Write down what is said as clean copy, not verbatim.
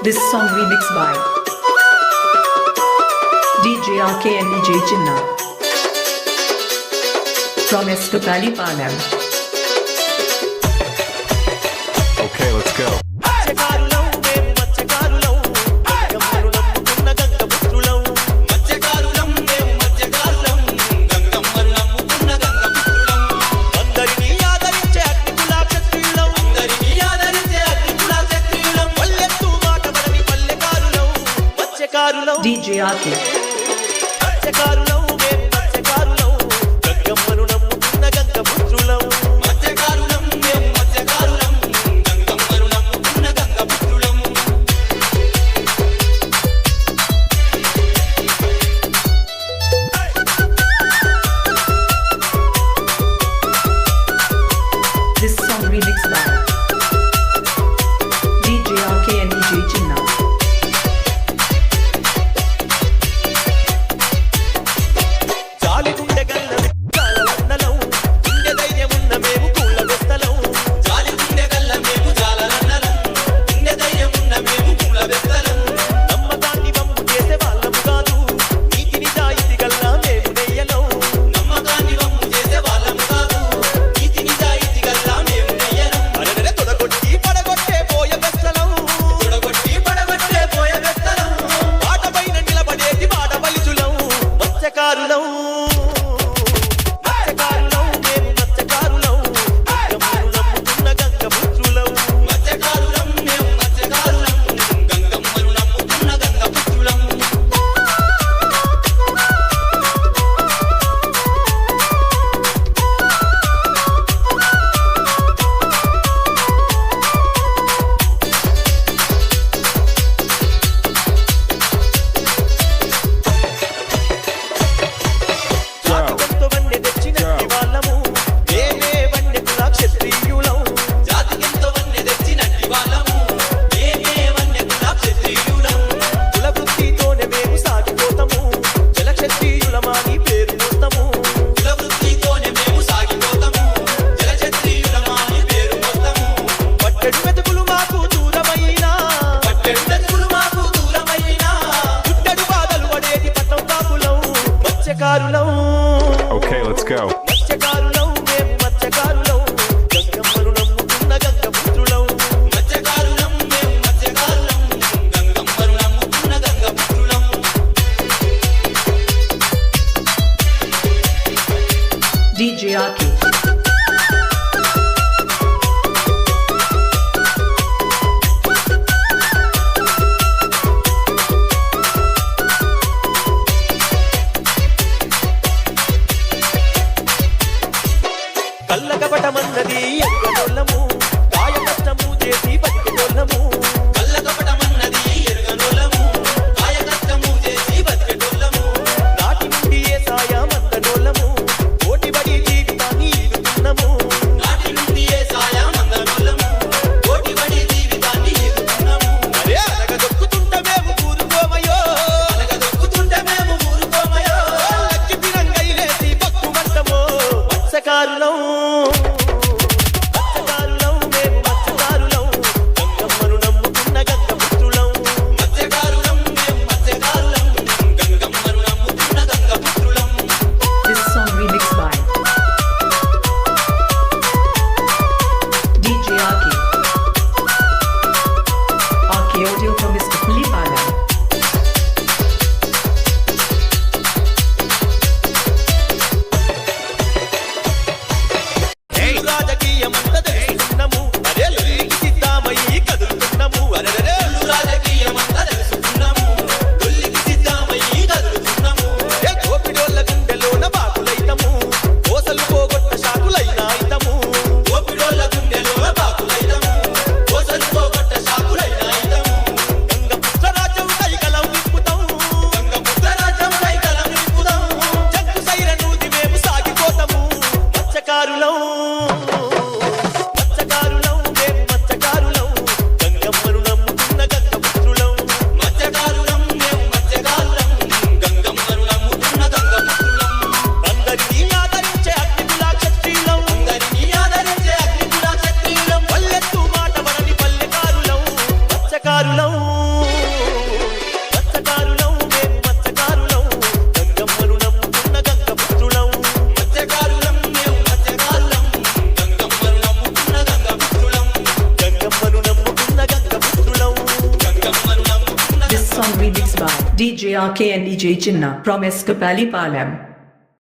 This song remixed by DJ RK and DJ Chinna from Eskapali Palam. Okay, let's go. DJ RK. This song remixed by DJ RK and DJ Chinna. Okay, let's go. DJ RK. కల్లకపటమన్నది ఎరుగనోళ్ళము కాయ కష్టము చేసి బతికెటోళ్ళము కల్లకపటమన్నది ఎరుగనోళ్ళము కాయ కష్టము చేసి బతికెటోళ్ళము నాటి నుండి ఏ సాయమందనోళ్ళము కోటిబడి జీవితాన్ని ఈదుకున్నము నాటి నుండి ఏ సాయమందనోళ్ళము కోటిబడి జీవితాన్ని ఈదుకున్నము అరే అనగదొక్కుతుంటే మేము ఊరుకోమయో అనగదొక్కుతుంటే మేము ఊరుకోమయో lucky పిరంగైలేసి పక్కు మంటమో మత్స్యకారులం DJ RK and DJ Chinna from Escapali Palam.